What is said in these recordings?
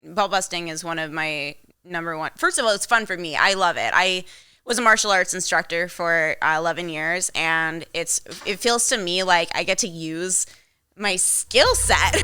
ball busting is one of my number one. First of all, it's fun for me. I love it. I was a martial arts instructor for 11 years, and it feels to me like I get to use my skill set.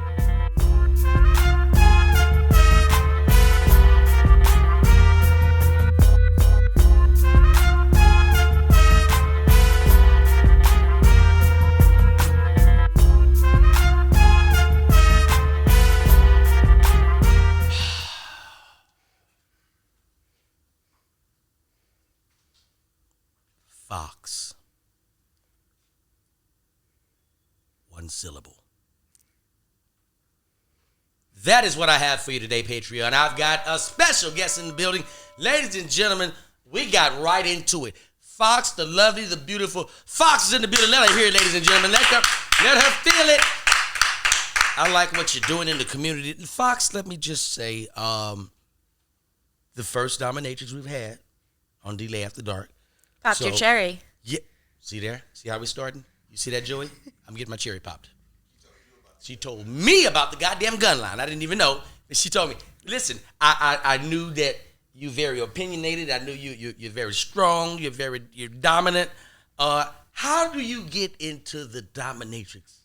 Fox. One syllable. That is what I have for you today, Patreon. I've got a special guest in the building. Ladies and gentlemen, we got right into it. Fox, the lovely, the beautiful. Fox is in the building. Let her hear it, ladies and gentlemen. Let her feel it. I like what you're doing in the community. Fox, let me just say, the first dominatrix we've had on ItsDLai After Dark. Popped your cherry. Yeah. See there? See how we starting? You see that, Joey? I'm getting my cherry popped. She told me about the goddamn gun line. I didn't even know. She told me, listen, I knew that you're very opinionated. I knew you're very strong. You're dominant. How do you get into the dominatrix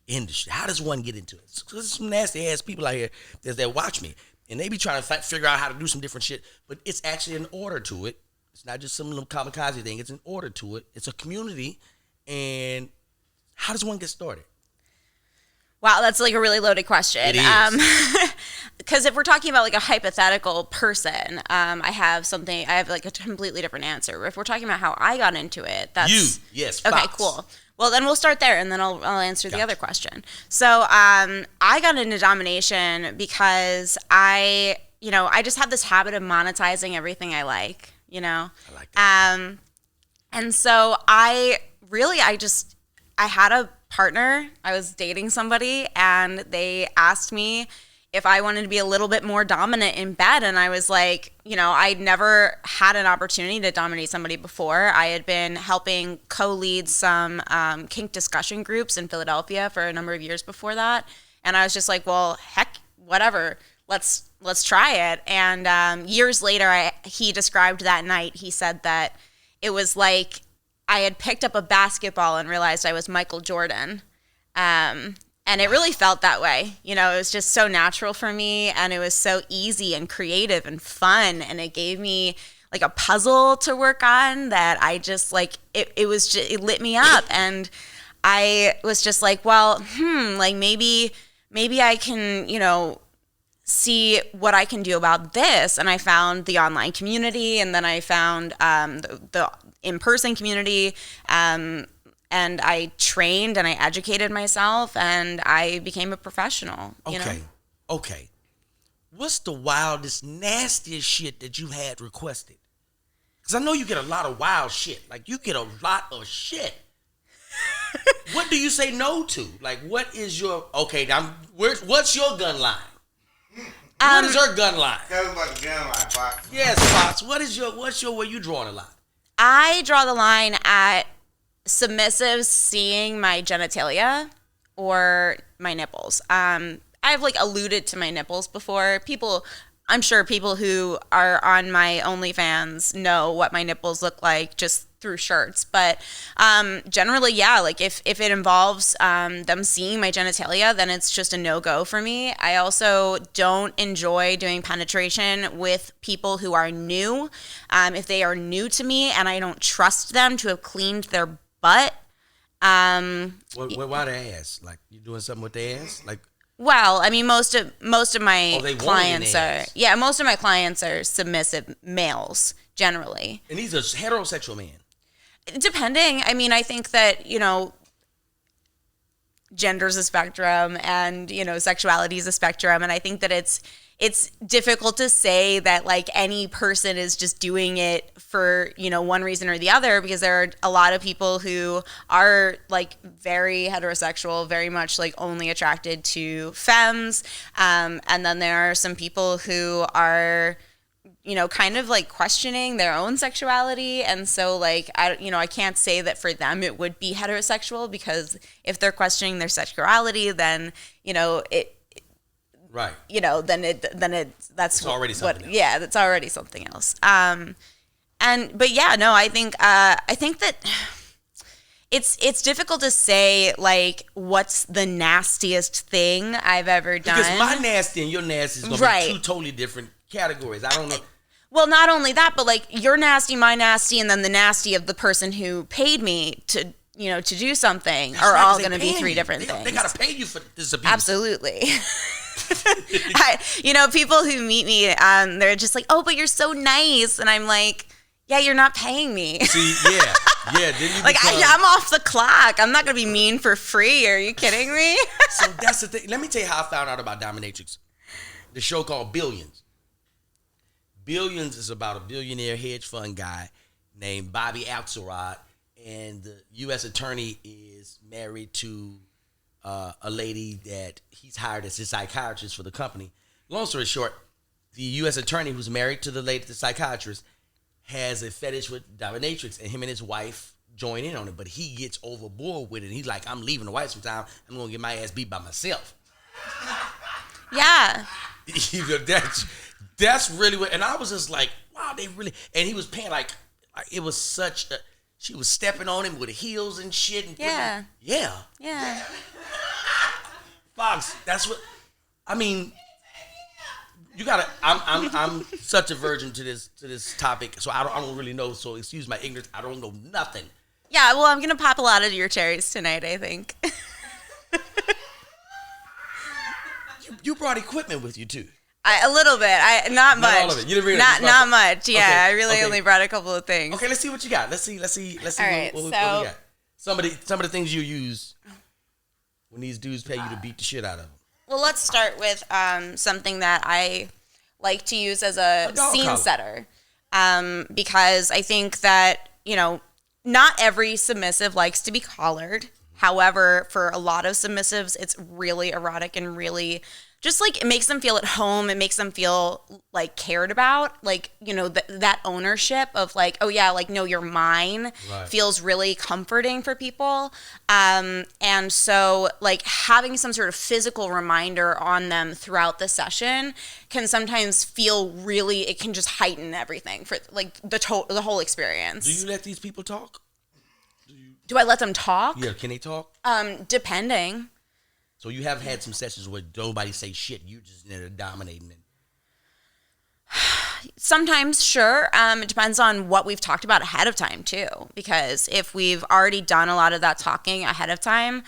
industry? How does one get into it? Because there's some nasty ass people out here that watch me, and they be trying to figure out how to do some different shit, but it's actually an order to it. It's not just some little kamikaze thing. It's an order to it. It's a community. And how does one get started? Wow, that's like a really loaded question. It is. Because if we're talking about like a hypothetical person, I have like a completely different answer. If we're talking about how I got into it, that's... You, yes, Okay, Fox. cool. Well, then we'll start there, and then I'll answer the other question. So I got into domination because I just have this habit of monetizing everything I like. I like that. And so I had a partner. I was dating somebody, and they asked me if I wanted to be a little bit more dominant in bed. And I was like, I'd never had an opportunity to dominate somebody before. I had been helping co-lead some kink discussion groups in Philadelphia for a number of years before that. And I was just like, well, heck, whatever. Let's try it. And years later, he described that night. He said that it was like I had picked up a basketball and realized I was Michael Jordan. And it really felt that way. It was just so natural for me, and it was so easy and creative and fun. And it gave me like a puzzle to work on that I just like, it lit me up. And I was just like, well, like maybe I can, see what I can do about this. And I found the online community, and then I found the in-person community, and I trained and I educated myself, and I became a professional. Okay. What's the wildest, nastiest shit that you had requested? Because I know you get a lot of wild shit. Like, you get a lot of shit. What do you say no to? Like, what is your... Okay, now, what's your gun line? What is her gun line? Tell us about the gun line, Fox. Yes, Fox. What's your where you drawing the line? I draw the line at submissives seeing my genitalia or my nipples. I've like alluded to my nipples before. I'm sure people who are on my OnlyFans know what my nipples look like just through shirts. But generally, yeah, like if it involves them seeing my genitalia, then it's just a no-go for me. I also don't enjoy doing penetration with people who are new. If they are new to me and I don't trust them to have cleaned their butt. Why the ass? Like, you doing something with the ass? Like, well, I mean, most of my clients most of my clients are submissive males generally. And he's a heterosexual man. Depending. I mean, I think that, gender's a spectrum, and, sexuality is a spectrum. And I think that it's difficult to say that like any person is just doing it for, one reason or the other, because there are a lot of people who are like very heterosexual, very much like only attracted to femmes. And then there are some people who are, kind of like questioning their own sexuality. And so like, I can't say that for them it would be heterosexual, because if they're questioning their sexuality, then, Right. That's already something else. Yeah, that's already something else. But yeah, no, I think that it's difficult to say like what's the nastiest thing I've ever done. Because my nasty and your nasty is gonna be two totally different categories. I don't know. Well, not only that, but like your nasty, my nasty, and then the nasty of the person who paid me to do something are all going to be three different things. They gotta pay you for this abuse. Absolutely. People who meet me, they're just like, "Oh, but you're so nice," and I'm like, "Yeah, you're not paying me." See, yeah. Then you like I'm off the clock. I'm not gonna be mean for free. Are you kidding me? So that's the thing. Let me tell you how I found out about Dominatrix. The show called Billions. Billions is about a billionaire hedge fund guy named Bobby Axelrod, and the U.S. attorney is married to a lady that he's hired as his psychiatrist for the company. Long story short, the U.S. attorney who's married to the psychiatrist, has a fetish with Dominatrix, and him and his wife join in on it, but he gets overboard with it. He's like, I'm leaving the wife sometime. I'm going to get my ass beat by myself. Yeah. That's really what, and I was just like, wow, they really, and he was paying like it was such a, she was stepping on him with heels and shit. And Yeah. Fox, that's what, I mean, you gotta, I'm such a virgin to this topic, so I don't really know, so excuse my ignorance, I don't know nothing. Yeah, well, I'm going to pop a lot of your cherries tonight, I think. You brought equipment with you too. A little bit. Not much. Not all of it. You didn't bring not much. Yeah, okay. I really only brought a couple of things. Okay, let's see what you got. Let's see all right, what we got. Some of the things you use when these dudes pay you to beat the shit out of them. Well, let's start with something that I like to use as a scene collar. setter, because I think that not every submissive likes to be collared. However, for a lot of submissives, it's really erotic and really just like it makes them feel at home. It makes them feel like cared about, like, that ownership of like, oh yeah, like, no, you're mine, right, feels really comforting for people. And so like having some sort of physical reminder on them throughout the session can sometimes feel really, it can just heighten everything for like the whole experience. Do you let these people talk? Do I let them talk? Yeah, can they talk? Depending. So you have had some sessions where nobody say shit, you just there dominating it. Sometimes, sure. It depends on what we've talked about ahead of time too. Because if we've already done a lot of that talking ahead of time,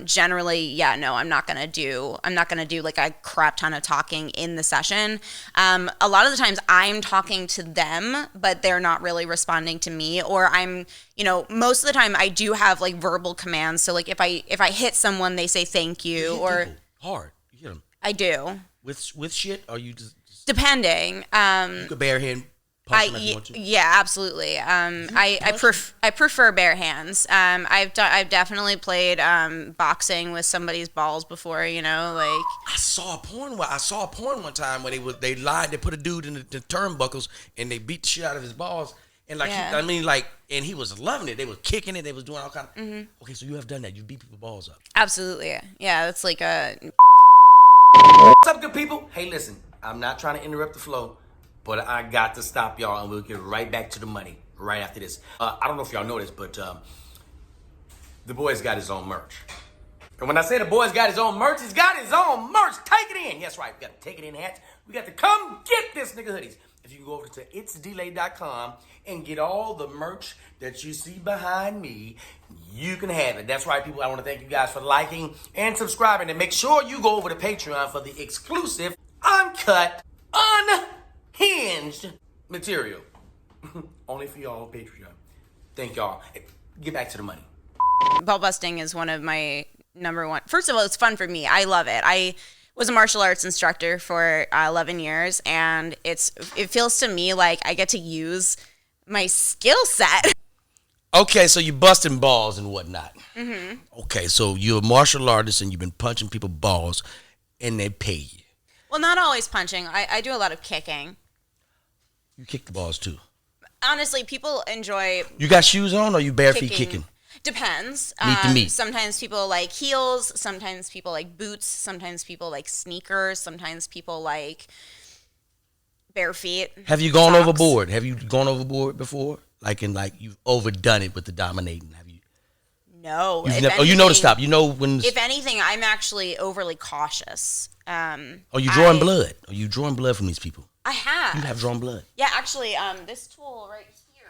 generally, yeah, no, I'm not gonna do like a crap ton of talking in the session. A lot of the times I'm talking to them, but they're not really responding to me, or I'm, most of the time I do have like verbal commands. So like if I hit someone, they say thank you, or hard. You hit them. I do. With shit, or you just depending. You could bare hand punch them if you want to. Yeah, absolutely. I prefer bare hands. I've definitely played boxing with somebody's balls before. Like I saw a porn one time where they lied. They put a dude in the turnbuckles and they beat the shit out of his balls. And like, yeah. And he was loving it. They were kicking it. They was doing all kind of. Mm-hmm. Okay, so you have done that. You beat people's balls up. Absolutely. Yeah, it's like a. What's up, good people? Hey, listen. I'm not trying to interrupt the flow, but I got to stop y'all, and we'll get right back to the money right after this. I don't know if y'all know this, but the boy's got his own merch. And when I say the boy's got his own merch, he's got his own merch. Take it in. Yes, right. We got to take it in hats. We got to come get this nigga hoodies. If you can go over to ItsDLai.com and get all the merch that you see behind me, you can have it. That's right, people. I want to thank you guys for liking and subscribing. And make sure you go over to Patreon for the exclusive, uncut, unhinged material. Only for y'all on Patreon. Thank y'all. Get back to the money. Ball busting is one of my number one. First of all, it's fun for me. I love it. I was a martial arts instructor for 11 years, and it feels to me like I get to use my skill set. Okay, so you busting balls and whatnot. Mm-hmm. Okay, so you're a martial artist and you've been punching people balls, and they pay you. Well, not always punching. I do a lot of kicking. You kick the balls too. Honestly, people enjoy. You got shoes on, or you bare feet kicking? Depends. Meet the meat. Sometimes people like heels. Sometimes people like boots. Sometimes people like sneakers. Sometimes people like bare feet. Have you gone socks. overboard? Have you gone overboard before? Like you've overdone it with the dominating. Have you? No. You know to stop. You know when. If anything, I'm actually overly cautious. Are you drawing blood? Are you drawing blood from these people? I have. You have drawn blood. Yeah, actually, this tool right here,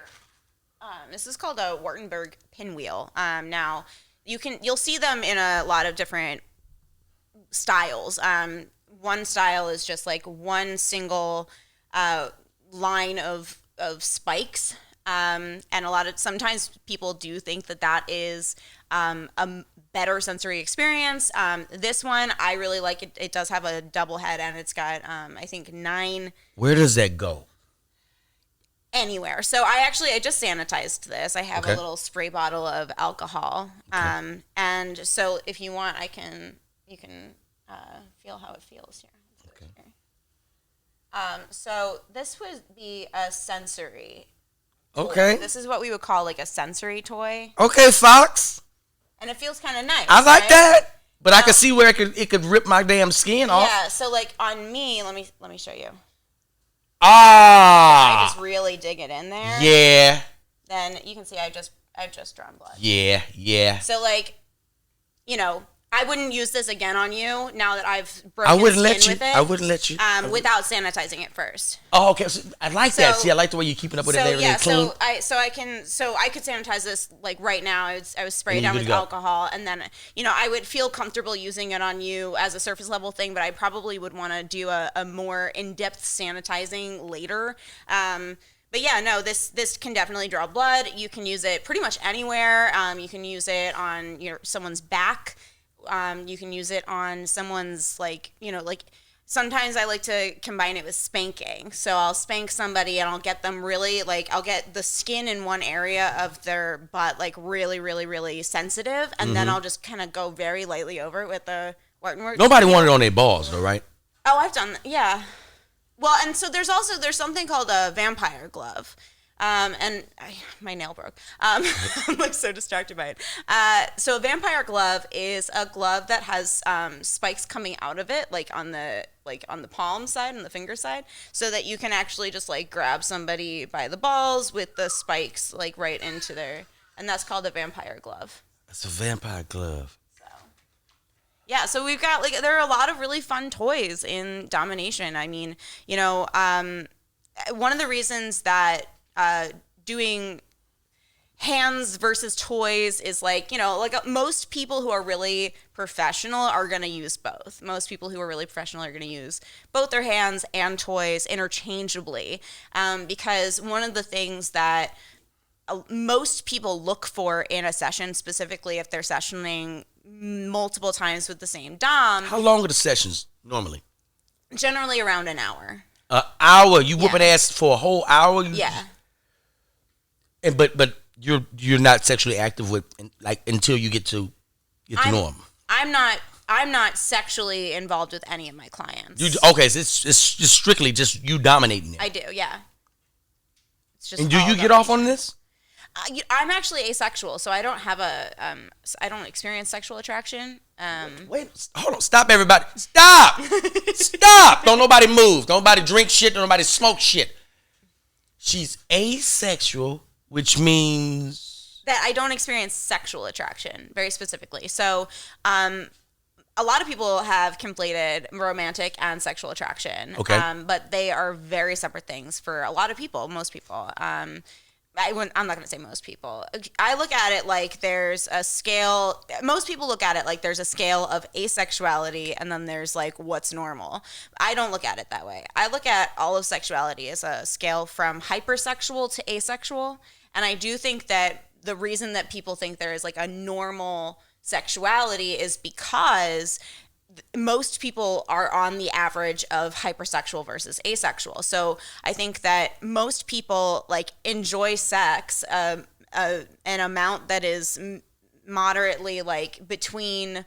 this is called a Wartenberg pinwheel. Now, you'll see them in a lot of different styles. One style is just like one single line of spikes. And sometimes people do think that is a better sensory experience. This one, I really like it. It does have a double head and it's got, I think 9. Where does that go? Anywhere. So I just sanitized this. I have a little spray bottle of alcohol. Okay. And so if you want, you can feel how it feels here. Okay. So this would be a sensory. Okay. This is what we would call like a sensory toy. Okay, Fox. And it feels kind of nice. I like right? that. But I can see where it could rip my damn skin off. Yeah, so like on me, let me show you. Ah. I just really dig it in there. Yeah. Then you can see I've just drawn blood. Yeah. So like, I wouldn't use this again on you now that I've broken skin with it. I wouldn't let you. Without sanitizing it first. Oh, okay. So I like that. See, I like the way you're keeping up with everything clean. I could sanitize this like right now. I was sprayed down with alcohol, and then I would feel comfortable using it on you as a surface level thing, but I probably would want to do a more in-depth sanitizing later. But yeah, no, this can definitely draw blood. You can use it pretty much anywhere. You can use it on someone's back. You can use it on someone's like sometimes I like to combine it with spanking. So I'll spank somebody and I'll get them really I'll get the skin in one area of their butt like really, really, really sensitive. And then I'll just kind of go very lightly over it with the Wartenberg. Nobody wanted it on their balls though, right? Oh, I've done that. Yeah. Well, and so there's something called a vampire glove. My nail broke. I'm like so distracted by it. So a vampire glove is a glove that has spikes coming out of it, like on the palm side and the finger side, so that you can actually just like grab somebody by the balls with the spikes like right into their, and that's called a vampire glove. It's a vampire glove. Yeah, so we've got there are a lot of really fun toys in domination. I mean, one of the reasons that doing hands versus toys is most people who are really professional are going to use both. Most people who are really professional are going to use both their hands and toys interchangeably, because one of the things that most people look for in a session, specifically if they're sessioning multiple times with the same dom. How long are the sessions normally? Generally around an hour. An hour? You whooping ass for a whole hour? Yeah. And but you're not sexually active with until you get to norm. I'm not sexually involved with any of my clients. Okay, so it's just strictly just you dominating it. I do, yeah. It's just. And do you get off on this? I'm actually asexual, so I don't have I don't experience sexual attraction. Wait, hold on, stop everybody. Stop! Stop! Don't nobody move. Don't nobody drink shit. Don't nobody smoke shit. She's asexual, which means that I don't experience sexual attraction, very specifically. So, a lot of people have conflated romantic and sexual attraction. Okay. But they are very separate things for a lot of people, most people. I'm not going to say most people. I look at it like there's a scale. Most people look at it like there's a scale of asexuality and then there's like what's normal. I don't look at it that way. I look at all of sexuality as a scale from hypersexual to asexual. And I do think that the reason that people think there is like a normal sexuality is because most people are on the average of hypersexual versus asexual. So I think that most people like enjoy sex an amount that is moderately like between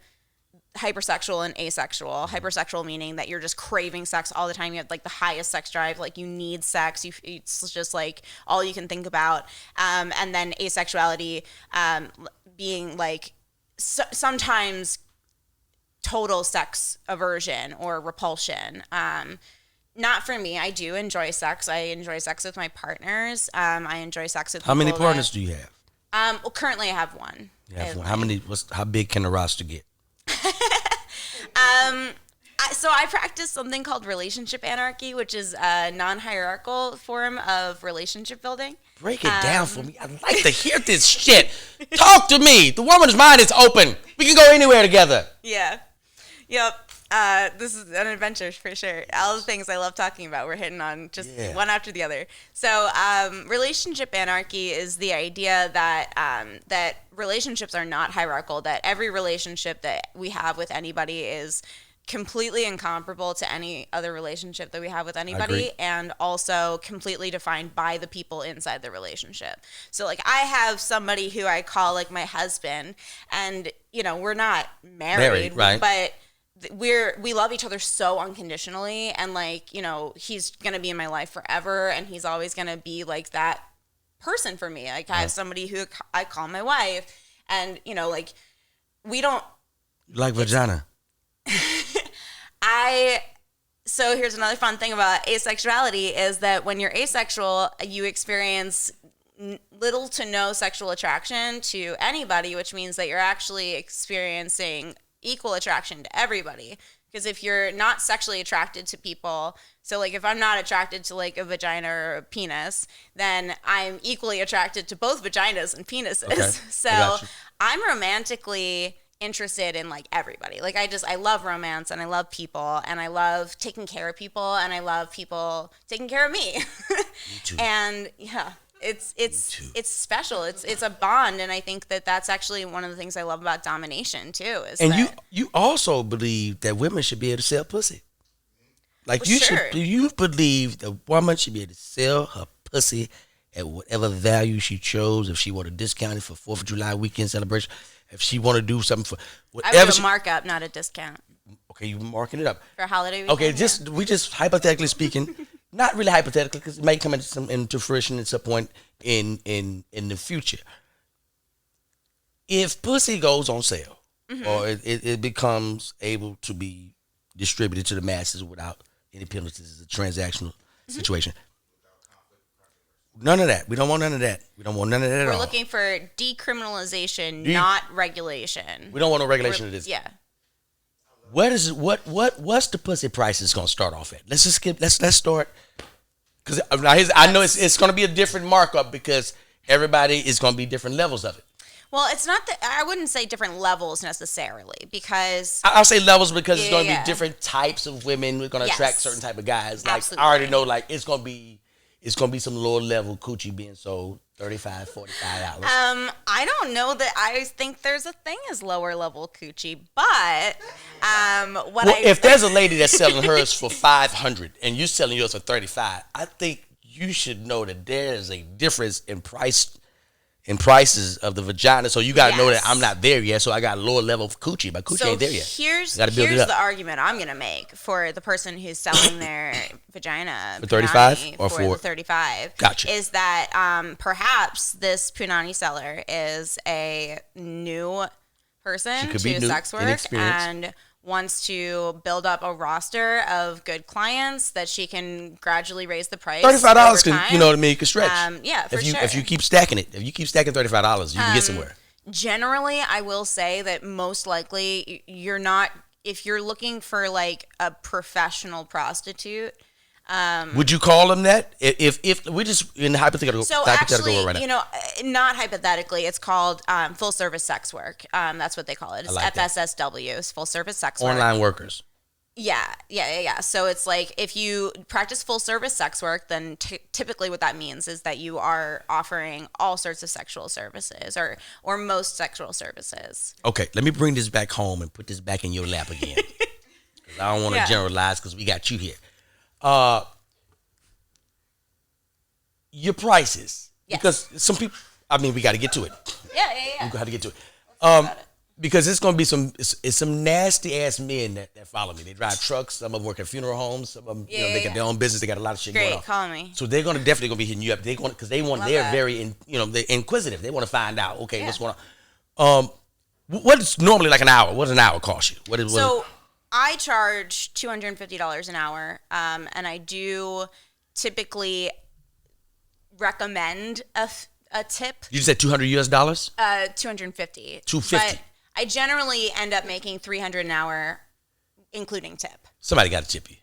hypersexual and asexual. Hypersexual meaning that you're just craving sex all the time. You have like the highest sex drive, like you need sex. It's just like all you can think about. And then asexuality being like sometimes total sex aversion or repulsion. Not for me. I do enjoy sex. I enjoy sex with my partners. I enjoy sex with How many people partners do you have? Well, currently I have one. You have one. How many? How big can the roster get? So I practice something called relationship anarchy, which is a non-hierarchical form of relationship building. Break it down for me. I'd like to hear this shit. Talk to me. The woman's mind is open. We can go anywhere together. Yeah. Yep. This is an adventure for sure. All the things I love talking about, we're hitting on just one after the other. So, relationship anarchy is the idea that that relationships are not hierarchical. That every relationship that we have with anybody is completely incomparable to any other relationship that we have with anybody, and also completely defined by the people inside the relationship. So, like, I have somebody who I call like my husband, and we're not married, right? But we love each other so unconditionally, and like he's gonna be in my life forever, and he's always gonna be like that person for me. Like I have somebody who I call my wife, and like we don't like vagina. So here's another fun thing about asexuality is that when you're asexual, you experience little to no sexual attraction to anybody, which means that you're actually experiencing equal attraction to everybody. Because if you're not sexually attracted to people, so like if I'm not attracted to like a vagina or a penis, then I'm equally attracted to both vaginas and penises. Okay. So I'm romantically interested in like everybody. Like I love romance, and I love people, and I love taking care of people, and I love people taking care of me. Me too. And yeah. It's special. It's a bond, and I think that that's actually one of the things I love about domination too. You also believe that women should be able to sell pussy. Like sure. you believe the woman should be able to sell her pussy at whatever value she chose. If she want to discount it for 4th of July weekend celebration, if she want to do something for whatever, I would do a markup, not a discount. Okay, you marking it up For holiday weekend. Okay, we just hypothetically speaking. Not really hypothetically, because it may come into fruition at some point in the future. If pussy goes on sale, or it becomes able to be distributed to the masses without any penalties, it's a transactional situation. None of that. We don't want none of that. We don't want none of that at all. We're looking for decriminalization, not regulation. We don't want no regulation of this. Yeah. What's the pussy price is gonna start off at? Let's just skip. Let's start, because I know it's gonna be a different markup because everybody is gonna be different levels of it. Well, it's not that I wouldn't say different levels necessarily, because I'll say levels because it's gonna be different types of women. We're gonna attract certain type of guys. Like Absolutely. I already know, like it's gonna be some lower level coochie being sold $35, $45. I don't know that I think there's a thing as lower level coochie, but if there's a lady that's selling hers for $500 and you're selling yours for $35, I think you should know that there is a difference in prices of the vagina. So you gotta know that I'm not there yet. So I got a lower level of coochie. My coochie ain't there yet. Here's the argument I'm gonna make for the person who's selling their vagina for 35 or for the 35. Gotcha. Is that perhaps this punani seller is a new person to sex work and wants to build up a roster of good clients that she can gradually raise the price. $35 can, you know what I mean, can stretch. Yeah, for sure. If you keep stacking it, if you keep stacking $35, you can get somewhere. Generally, I will say that most likely you're not, if you're looking for like a professional prostitute. Would you call them that? If we just in the hypothetical, so hypothetical actually, right now. Not hypothetically, it's called full service sex work. That's what they call it. It's like FSSW, it's full service sex work. Online workers. Yeah. So it's like if you practice full service sex work, then typically what that means is that you are offering all sorts of sexual services or most sexual services. Okay, let me bring this back home and put this back in your lap again. 'Cause I don't want to generalize because we got you here. Your prices, because some people. I mean, we got to get to it. Yeah. We got to get to it. Because it's gonna be it's some nasty ass men that follow me. They drive trucks. Some of them work at funeral homes. Some of them, they got their own business. They got a lot of shit going on. Great, call me. So they're definitely gonna be hitting you up. Because they're very they're inquisitive. They want to find out. Okay, what's going on? What's normally like an hour? What does an hour cost you? So I charge $250 an hour, and I do typically recommend a tip. You said $200 US? $250. $250. But I generally end up making $300 an hour, including tip. Somebody got to tip you.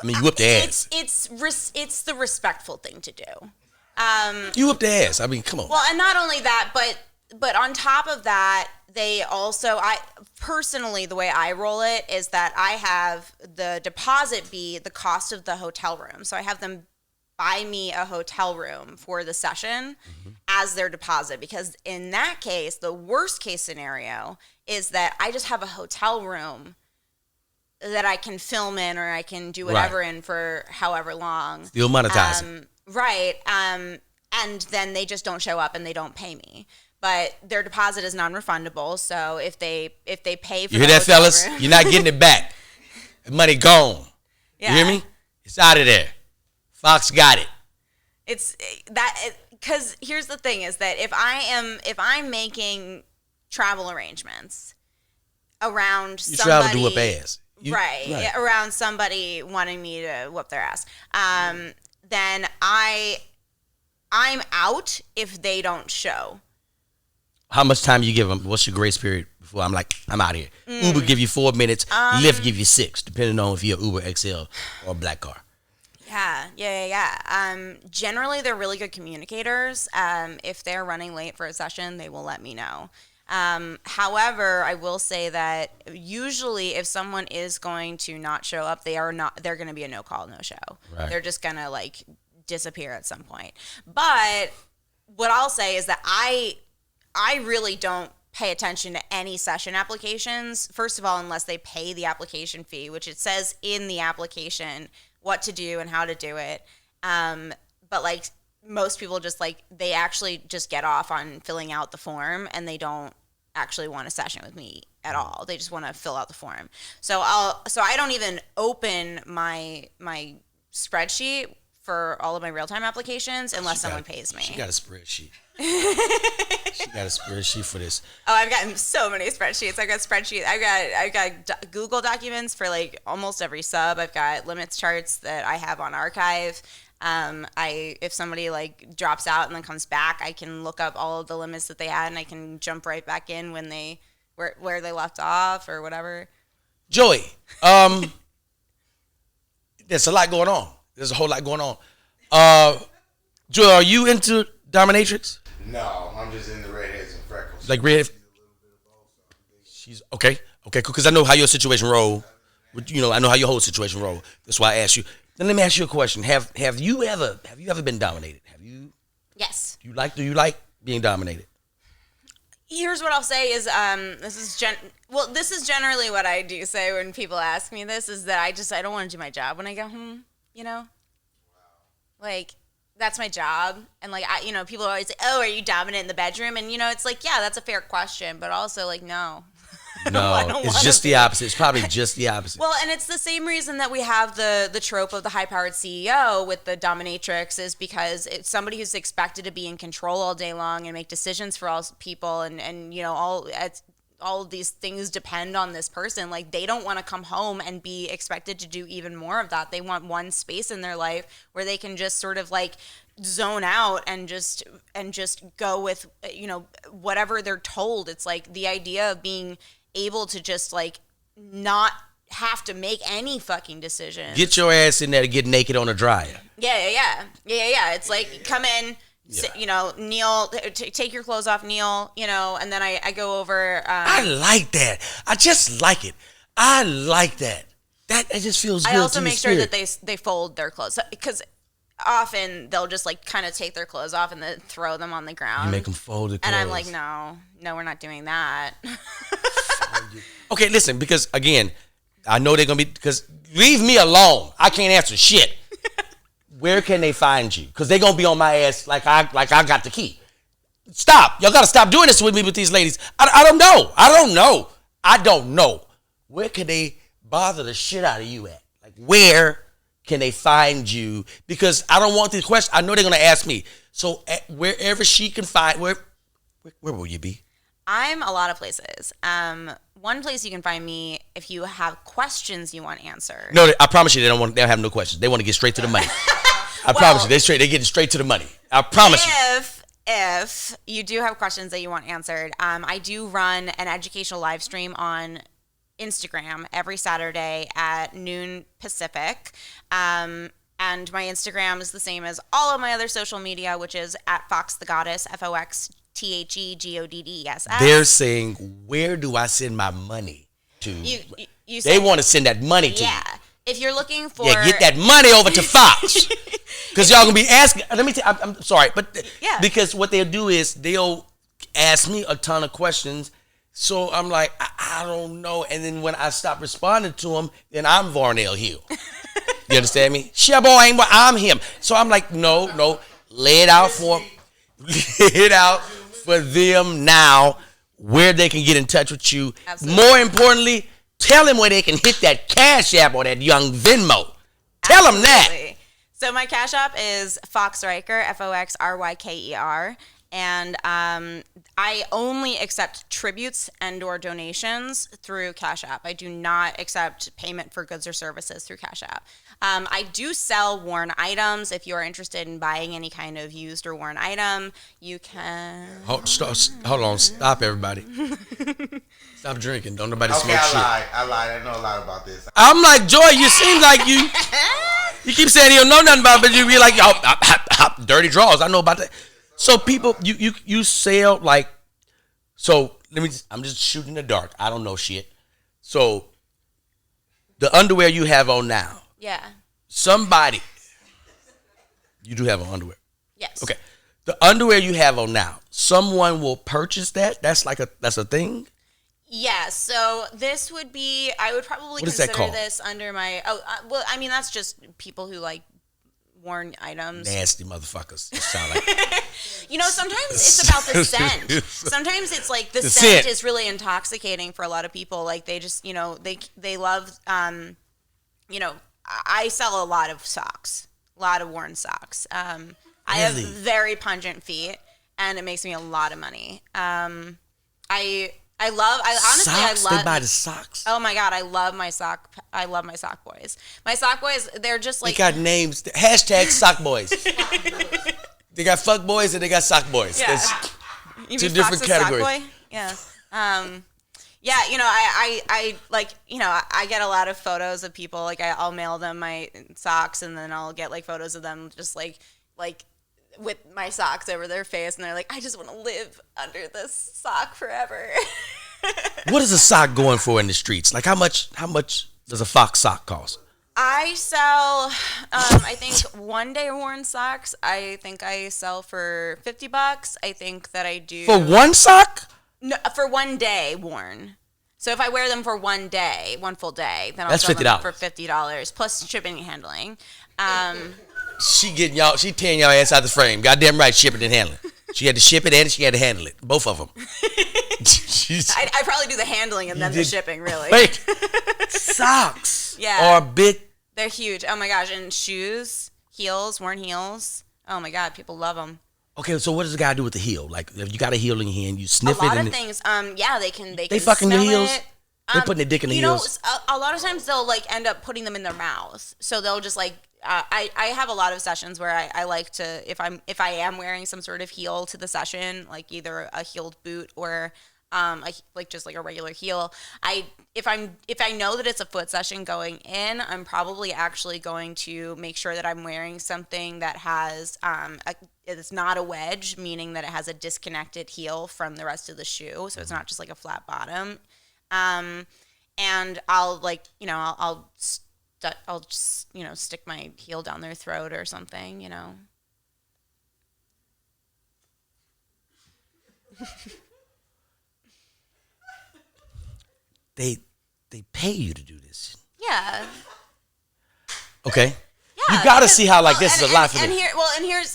I mean, you whip their ass. It's the respectful thing to do. You whip their ass. I mean, come on. Well, and not only that, but on top of that, they also, I personally, the way I roll it is that I have the deposit be the cost of the hotel room. So I have them buy me a hotel room for the session as their deposit, because in that case, the worst case scenario is that I just have a hotel room that I can film in or I can do whatever in for however long. Still monetizing. Right. And then they just don't show up and they don't pay me. But their deposit is non-refundable, so if they pay for you hear that, fellas? room, you're not getting it back. The money gone. Yeah. You hear me? It's out of there. Fox got it. It's that because here's the thing: is that if I'm making travel arrangements around you somebody, travel to whoop ass, right? Around somebody wanting me to whoop their ass, then I'm out if they don't show. How much time you give them? What's your grace period before I'm out here? Uber give you 4 minutes. Lyft give you 6, depending on if you're Uber XL or a black car. Yeah. Generally, they're really good communicators. If they're running late for a session, they will let me know. However, I will say that usually if someone is going to not show up, they're going to be a no call, no show. Right. They're just going to disappear at some point. But what I'll say is that I really don't pay attention to any session applications. First of all, unless they pay the application fee, which it says in the application what to do and how to do it. But most people just they actually just get off on filling out the form and they don't actually want a session with me at all. They just want to fill out the form. So I don't even open my spreadsheet for all of my real-time applications unless someone pays me. She got a spreadsheet. She got a spreadsheet for this. Oh, I've gotten so many spreadsheets. I've got Google documents for almost every sub. I've got limits charts that I have on archive. If somebody drops out and then comes back, I can look up all of the limits that they had and I can jump right back in when where they left off or whatever. Joey, there's a lot going on. There's a whole lot going on. Joey, are you into Dominatrix? No, I'm just into redheads and freckles. Like redheads? She's okay, cool. Because I know how your situation roll. I know how your whole situation roll. That's why I asked you. Then let me ask you a question. Have you ever been dominated? Have you? Yes. Do you like being dominated? Here's what I'll say is this is generally what I do say when people ask me this is that I don't want to do my job when I go home, that's my job. And people always say, "Oh, are you dominant in the bedroom?" And it's yeah, that's a fair question, but also no. No, it's just the opposite. It's probably just the opposite. Well, and it's the same reason that we have the trope of the high-powered CEO with the dominatrix is because it's somebody who's expected to be in control all day long and make decisions for all people, and all of these things depend on this person. They don't want to come home and be expected to do even more of that. They want one space in their life where they can just sort of zone out and just go with whatever they're told. It's the idea of being able to just not have to make any fucking decision. Get your ass in there to get naked on a dryer. Yeah. It's come in. Yeah. Kneel, take your clothes off, kneel, and then I go over. I like that. I just like it. I like that. It just feels good. I also to make the sure spirit. that they fold their clothes because often they'll just kind of take their clothes off and then throw them on the ground. You make them fold the clothes. And I'm no, we're not doing that. Okay, listen, because again, I know they're gonna be because leave me alone. I can't answer shit. Where can they find you? Because they're gonna be on my ass like I got the key. Stop. Y'all got to stop doing this with me with these ladies. I don't know. Where can they bother the shit out of you at? Like, where can they find you? Because I don't want these questions. I know they're going to ask me. So wherever she can find, where will you be? I'm a lot of places. One place you can find me if you have questions you want answered. No, I promise you, they don't have no questions. They want to get straight to the money. I promise you, they're getting straight to the money. I promise you. If you do have questions that you want answered, I do run an educational live stream on Instagram every Saturday at noon Pacific. And my Instagram is the same as all of my other social media, which is at Fox the Goddess, FOXTHEGODDESS. They're saying, where do I send my money to? They want to send that money to you. Yeah. If you're looking for... Yeah, get that money over to Fox. Because y'all going to be asking... Let me tell you, I'm sorry, but... Yeah. Because what they'll do is they'll ask me a ton of questions. So I'm like, I don't know. And then when I stop responding to them, then I'm Varnell Hill. You understand me? Shit, boy, I'm him. So I'm like, no. Lay it out for them. Lay it out for them now where they can get in touch with you. Absolutely. More importantly, tell them where they can hit that Cash App or that Young Venmo. Tell them that. So my Cash App is Fox Ryker, FOXRYKER. And I only accept tributes and or donations through Cash App. I do not accept payment for goods or services through Cash App. I do sell worn items. If you're interested in buying any kind of used or worn item, you can... Hold on. Stop, everybody. Stop drinking. Don't nobody smoke shit. I lied. I know a lot about this. I'm like, Joy, you seem like you... You keep saying you don't know nothing about it, but you be like, dirty draws. I know about that. So people, you sell like, so I'm just shooting in the dark. I don't know shit. So the underwear you have on now. Yeah. Somebody, you do have on underwear. Yes. Okay. The underwear you have on now, someone will purchase that. That's a thing. Yeah, so this would be, I would probably consider this under my, well, I mean, that's just people who like worn items. Nasty motherfuckers. You sound like. Sometimes it's about the scent. Sometimes it's like the scent is really intoxicating for a lot of people. Like they just, they love, I sell a lot of socks, a lot of worn socks. I have very pungent feet and it makes me a lot of money. I honestly love. They buy the socks. Oh my God, I love my sock boys. My sock boys, they're just like. They got names. Hashtag sock boys. They got fuck boys and they got sock boys. Yeah. Two different categories. Sock boy? Yeah. Yeah, I get a lot of photos of people. Like I'll mail them my socks and then I'll get like photos of them just like with my socks over their face, and they're like, I just want to live under this sock forever. What is a sock going for in the streets? Like how much does a Fox sock cost? I sell, I think one day worn socks. I think I sell for $50. I think that I do for one sock. No, for one day worn. So if I wear them for one full day, then I'll that's sell $50 them for $50 plus shipping and handling. She tearing y'all ass out the frame. Goddamn right, shipping and handling. She had to ship it and she had to handle it. Both of them. I probably do the handling and then the shipping, really. Wait, socks are big. They're huge. Oh my gosh, and shoes, worn heels. Oh my God, people love them. Okay, so what does the guy do with the heel? Like, if you got a heel in your hand, you sniff it. A lot of things. They can. They fucking your heels. They putting their dick in the heels. A lot of times they'll like end up putting them in their mouth. So they'll just like. I have a lot of sessions where I like to, if I am wearing some sort of heel to the session, like either a heeled boot or just like a regular heel. If I know that it's a foot session going in, I'm probably actually going to make sure that I'm wearing something that has it's not a wedge, meaning that it has a disconnected heel from the rest of the shoe, so it's not just like a flat bottom. And I'll I'll just, stick my heel down their throat or something, They pay you to do this. Yeah. Okay. You got to see how like this is a life for and me.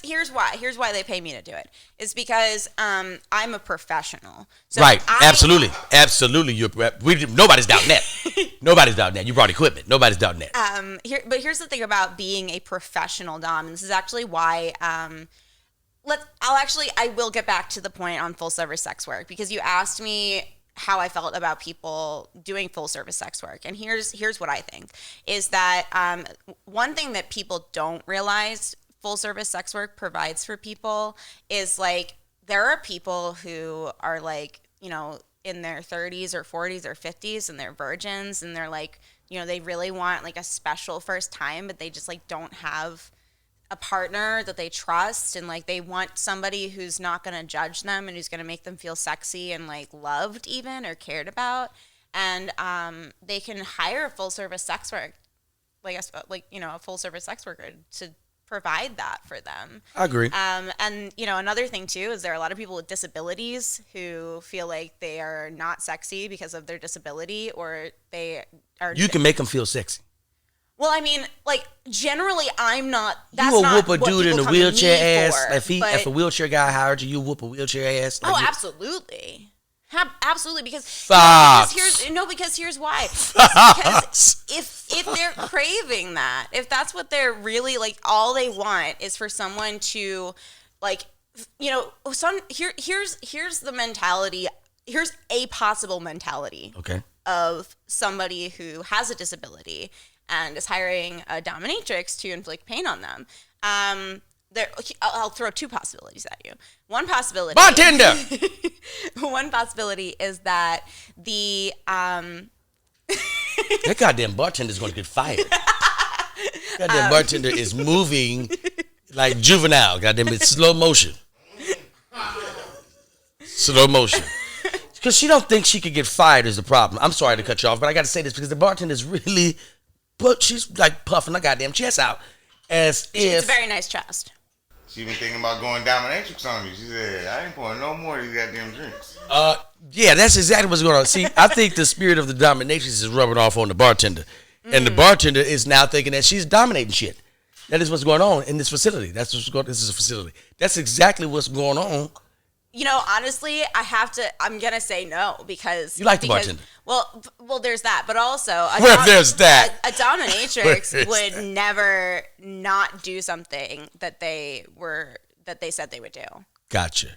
Here's why they pay me to do it. It's because I'm a professional. So Right. Absolutely. Nobody's doubting that. Nobody's doubting that. You brought equipment. Nobody's doubting that. But here's the thing about being a professional dom, and this is actually why. I will get back to the point on full service sex work, because you asked me how I felt about people doing full service sex work. And here's what I think is that one thing that people don't realize full service sex work provides for people is like, there are people who are like, in their 30s or 40s or 50s and they're virgins and they're like, they really want like a special first time, but they just like don't have a partner that they trust, and like they want somebody who's not going to judge them and who's going to make them feel sexy and like loved even or cared about, and they can hire a full service sex work a full service sex worker to provide that for them. I agree. And another thing too is there are a lot of people with disabilities who feel like they are not sexy because of their disability, or they are. You can make them feel sexy. Well, I mean, like, generally, I'm not. That's You will not whoop a what dude in people a come to wheelchair me ass. for, If a wheelchair guy hired you, you whoop a wheelchair ass. Like absolutely, absolutely. Because here's why. Because if they're craving that, if that's what they're really like, all they want is for someone to, like, here's the mentality. Here's a possible mentality. Okay. Of somebody who has a disability and is hiring a dominatrix to inflict pain on them. I'll throw two possibilities at you. One possibility, bartender. One possibility is that the that goddamn bartender's going to get fired. Goddamn bartender is moving like Juvenile. Goddamn, it's slow motion. Slow motion. Because she don't think she could get fired is the problem. I'm sorry to cut you off, but I got to say this because the bartender's really, but she's like puffing her goddamn chest out as if. It's a very nice chest. She been thinking about going dominatrix on you. She said, I ain't pouring no more of these goddamn drinks. Yeah, that's exactly what's going on. See, I think the spirit of the dominatrix is rubbing off on the bartender. And the bartender is now thinking that she's dominating shit. That is what's going on in this facility. This is a facility. That's exactly what's going on. Honestly, I'm going to say no because... You like the bartender. Well, there's that. But also... there's that. A dominatrix would never not do something that they said they would do. Gotcha.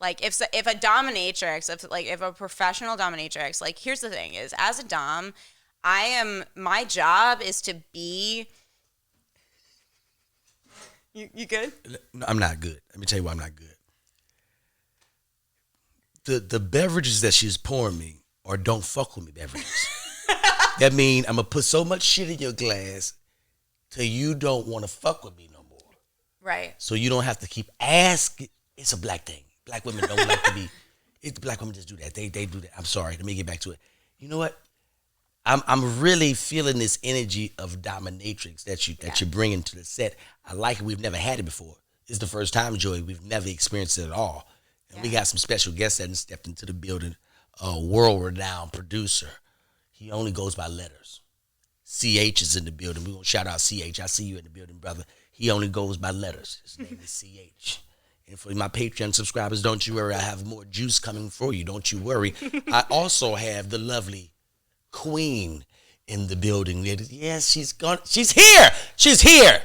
Like, if a dominatrix, if a professional dominatrix... Like, here's the thing is, as a dom, my job is to be... You good? No, I'm not good. Let me tell you why I'm not good. The beverages that she's pouring me are don't fuck with me beverages. That mean I'm going to put so much shit in your glass till you don't want to fuck with me no more. Right. So you don't have to keep asking. It's a black thing. Black women don't like to be. Black women just do that. They do that. I'm sorry. Let me get back to it. You know what? I'm really feeling this energy of dominatrix that you're bringing to the set. I like it. We've never had it before. It's the first time, Joey. We've never experienced it at all. And we got some special guests that stepped into the building. A world-renowned producer. He only goes by letters. CH is in the building. We're going to shout out CH. I see you in the building, brother. He only goes by letters. His name is CH. And for my Patreon subscribers, don't you worry. I have more juice coming for you. Don't you worry. I also have the lovely Queen in the building. Yes, she's gone. She's here. She's here.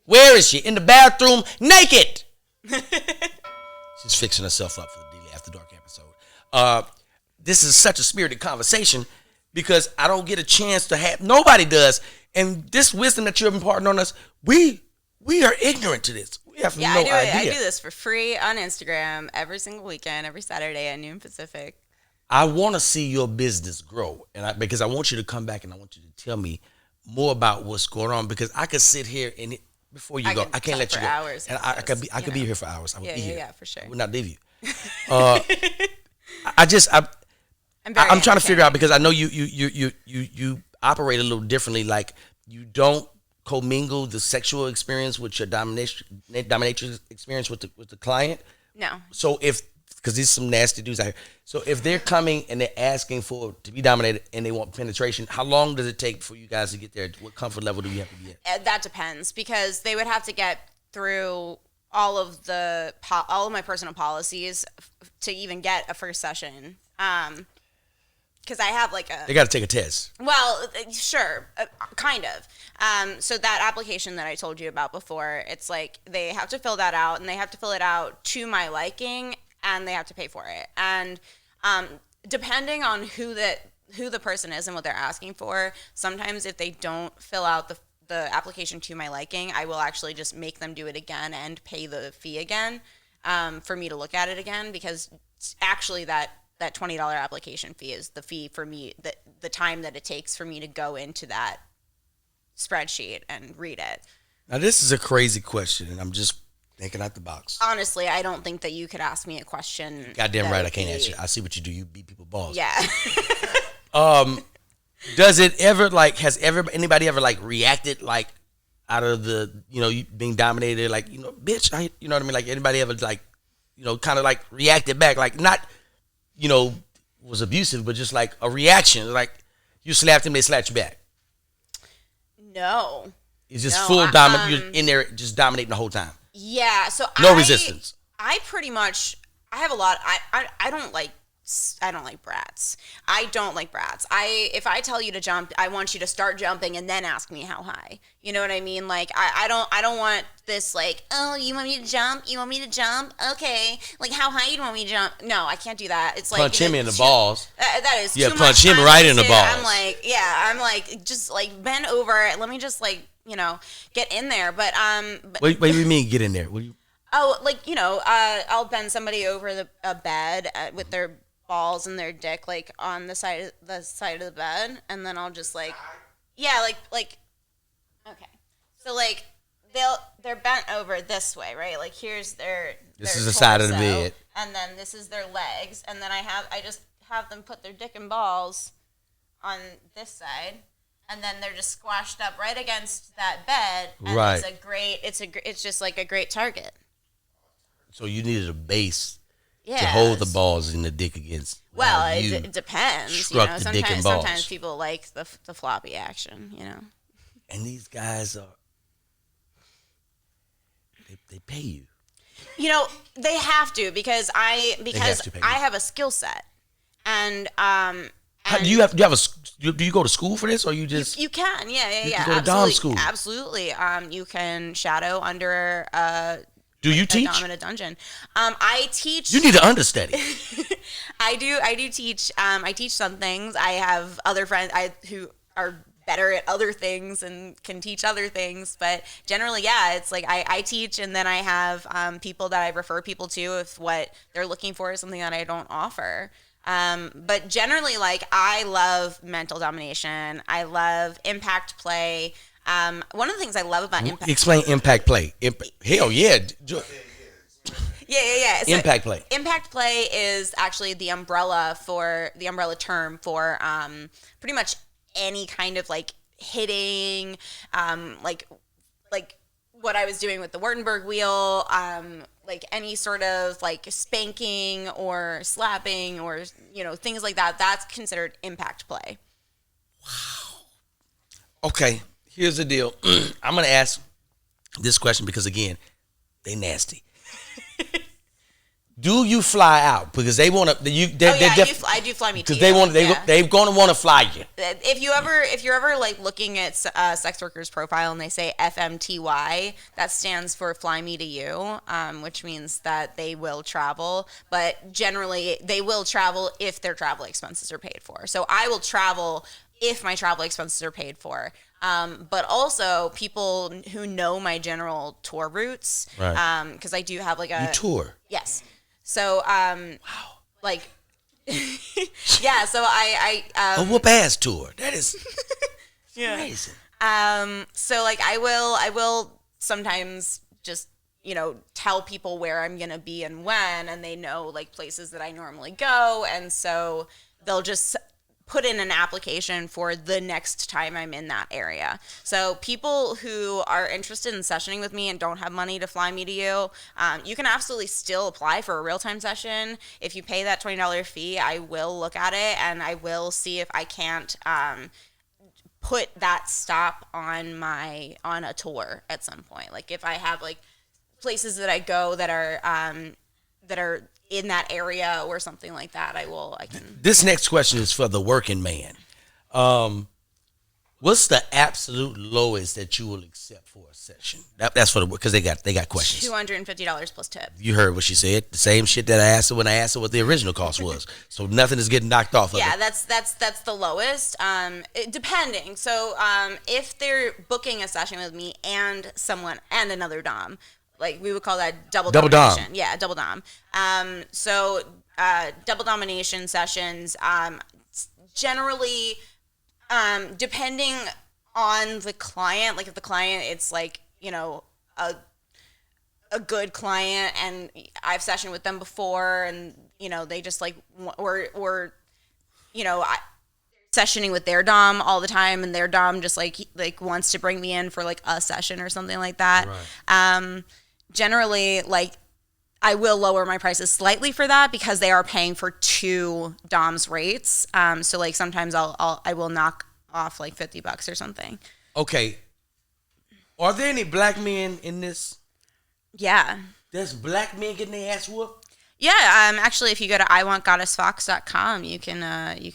Where is she? In the bathroom, naked. She's fixing herself up for the DLai After Dark episode. This is such a spirited conversation because I don't get a chance to have. Nobody does. And this wisdom that you're imparting on us, we are ignorant to this. We have no idea. I do this for free on Instagram every single weekend, every Saturday at noon Pacific. I want to see your business grow, because I want you to come back and I want you to tell me more about what's going on, because I could sit here and before you go, I can't let you go. Hours and I could be here for hours. I would be here. Yeah, for sure. I would not leave you. I'm trying to figure out, because I know you operate a little differently. Like, you don't commingle the sexual experience with your dominatrix experience with the client. No. So if because there's some nasty dudes out here. So if they're coming and they're asking for to be dominated and they want penetration, how long does it take for you guys to get there? What comfort level do you have to be at? That depends, because they would have to get through all of my personal policies to even get a first session. Because I have like They got to take a test. Well, sure, kind of. So that application that I told you about before, it's like they have to fill that out, and they have to fill it out to my liking, and they have to pay for it. And depending on who the person is and what they're asking for, sometimes if they don't fill out the application to my liking, I will actually just make them do it again and pay the fee again for me to look at it again, because actually that $20 application fee is the fee for me, the time that it takes for me to go into that spreadsheet and read it. Now, this is a crazy question, and I'm just thinking out the box. Honestly, I don't think that you could ask me a question. Goddamn right, I can't answer. I see what you do. You beat people balls. Yeah. Does it ever, like, anybody ever, like, reacted, like, out of the, you being dominated, like, bitch, you know what I mean? Like, anybody ever, like, kind of, like, reacted back, like, not, was abusive, but just, like, a reaction, like, you slapped him, they slapped you back? No. It's just full dominant, you're in there just dominating the whole time? Yeah, so no resistance. I pretty much, I have a lot, I don't like brats. I don't like brats. If I tell you to jump, I want you to start jumping and then ask me how high. You know what I mean? Like, I don't want this, like, oh, you want me to jump? You want me to jump? Okay. Like, how high you want me to jump? No, I can't do that. It's like, punch him in the balls. That is too much. Punch him right in the balls. I'm like, just like bend over. Let me just like, get in there. But what do you mean get in there? I'll bend somebody over a bed with their balls and their dick like on the side of the bed, and then I'll just like, okay. So like they're bent over this way, right? Like here's their is the side of the bed, and then this is their legs, and then I just have them put their dick and balls on this side, and then they're just squashed up right against that bed, and right. It's just like a great target. So you needed a base. Yeah. To hold the balls in the dick against. Well, it depends. Struck the dick and balls. Sometimes people like the floppy action, And these guys they pay you. They have to because I have a skill set, and do you go to school for this, or you just you can yeah you can go to dom school? Absolutely. You can shadow under do you teach? Dominant dungeon. I teach. You need to understudy. I do teach. I teach some things. I have other friends who are better at other things and can teach other things. But generally, yeah, it's like I teach, and then I have people that I refer people to if what they're looking for is something that I don't offer. But generally, like, I love mental domination. I love impact play. One of the things I love about impact. Explain impact play. Hell yeah. Yeah. So impact play. Impact play is actually the umbrella term for pretty much any kind of like hitting, like what I was doing with the Wartenberg wheel, like any sort of like spanking or slapping or things like that. That's considered impact play. Wow. Okay. Here's the deal. I'm going to ask this question because, again, they nasty. Do you fly out? Because they want to. I do fly me too. Because they're going to want to fly you. If you're ever like looking at sex workers' profile and they say FMTY, that stands for Fly Me to You, which means that they will travel. But generally, they will travel if their travel expenses are paid for. So I will travel if my travel expenses are paid for. But also people who know my general tour routes, right? Because I do have like a you tour. Yes. So wow. Like yeah. So I a whoop ass tour. That is amazing. So like I will sometimes just tell people where I'm gonna be and when, and they know like places that I normally go, and so they'll just put in an application for the next time I'm in that area. So people who are interested in sessioning with me and don't have money to fly me to you, you can absolutely still apply for a real-time session. If you pay that $20 fee, I will look at it and I will see if I can't put that stop on a tour at some point. Like if I have like places that I go that are in that area or something like that, I can. This next question is for the working man. What's the absolute lowest that you will accept for a session? That's for because they got questions. $250 plus tip. You heard what she said. The same shit that I asked her when I asked her what the original cost was. So nothing is getting knocked off of it. Yeah, that's the lowest. Depending. So if they're booking a session with me and someone and another dom, like we would call that double domination. Dom. Yeah, double dom. So double domination sessions generally, depending on the client, like if the client, it's like, you know, a good client and I've sessioned with them before and, you know, they just like, or you know, sessioning with their dom all the time and their dom just like wants to bring me in for like a session or something like that. Right. Generally, like, I will lower my prices slightly for that because they are paying for two DOMs rates. So like sometimes I will knock off like $50 or something. Okay. Are there any black men in this? Yeah. There's black men getting their ass whooped? Yeah. Actually, if you go to iwantgoddessfox.com, you can watch. You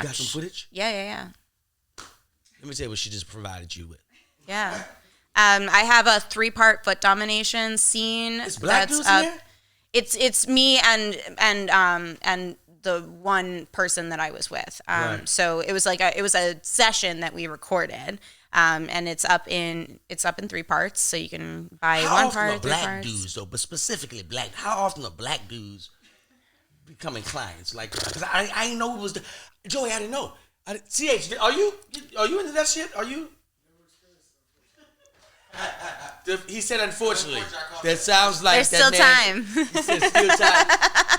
got some footage? Yeah. Let me tell you what she just provided you with. Yeah. I have a 3-part foot domination scene. It's black dudes in there? It's me and the one person that I was with. Right. So it was a session that we recorded. And it's up in 3 parts, so you can buy how one part. How often are 3 black parts. dudes though, but specifically black? How often are black dudes becoming clients? Like, because I didn't know it was Joey. I didn't know. CH, are you into that shit? Are you? He said, unfortunately. That sounds like there's that still man, time. He said, still time.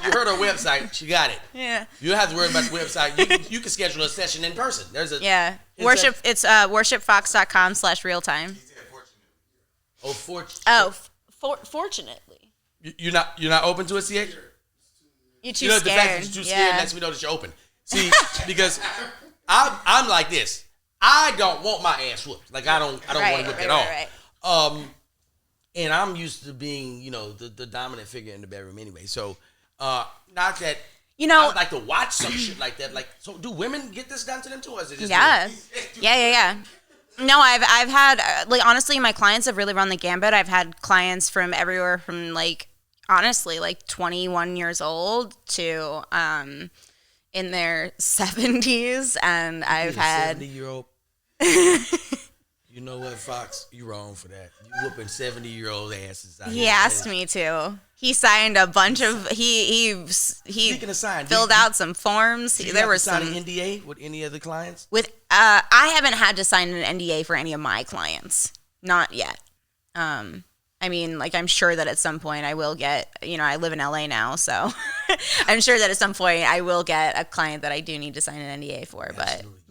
You heard her website. She got it. Yeah. You don't have to worry about the website. You can schedule a session in person. There's a It's worshipfox.com/realtime. Fortunately. You're not open to it, CH? You're too The scared. fact that you're too scared lets me know that you're open. See, because I'm like this. I don't want my ass whooped. Like I don't want to whip at all. Right. And I'm used to being, you know, the dominant figure in the bedroom anyway. So, not that I would like to watch some shit like that. Like, so do women get this done to them too, or is it just Yeah. No, I've had like honestly, my clients have really run the gambit. I've had clients from everywhere from like honestly like 21 years old to in their 70s, and I've had 70-year-old. You know what, Fox? You wrong for that. You whooping 70-year-old asses out here. He asked me to. He signed a bunch of he Speaking of sign, filled out some forms. There were some an NDA with any of the clients. With I haven't had to sign an NDA for any of my clients, not yet. I mean, like I'm sure that at some point I will get. You know, I live in LA now, so I'm sure that at some point I will get a client that I do need to sign an NDA for.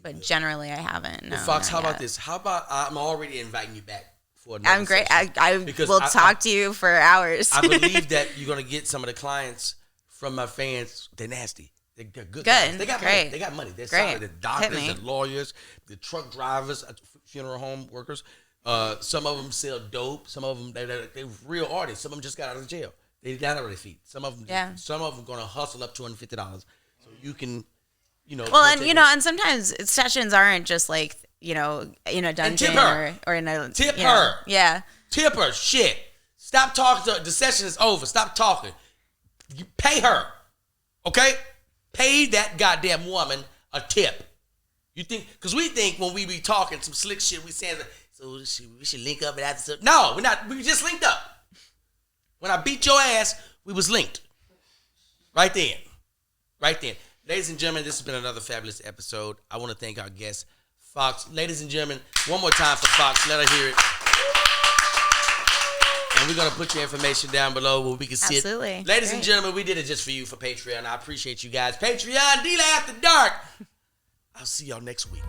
But generally I haven't. No, well, Fox, how about yet. this? How about I'm already inviting you back for another I'm great. session. I will talk to you for hours. I believe that you're gonna get some of the clients from my fans. They're nasty. They're good. Guys. They got great. money. They got money. They're great. solid. The doctors, the lawyers, the truck drivers, funeral home workers. Some of them sell dope. Some of them they're real artists. Some of them just got out of jail. They got out of their feet. Some of them, Some of them gonna hustle up $250 so you can. You know, well, and and sometimes sessions aren't just like in a dungeon or in a tip her. Yeah, tip her. Shit, stop talking. The session is over. Stop talking. You pay her, okay? Pay that goddamn woman a tip. You think? Because we think when we be talking some slick shit, we saying so we should link up and after. No, we're not. We just linked up. When I beat your ass, we was linked. Right then. Ladies and gentlemen, this has been another fabulous episode. I want to thank our guest, Fox. Ladies and gentlemen, one more time for Fox. Let her hear it. And we're going to put your information down below where we can see it. Ladies and gentlemen, we did it just for you for Patreon. I appreciate you guys. Patreon, DLai After Dark. I'll see y'all next week.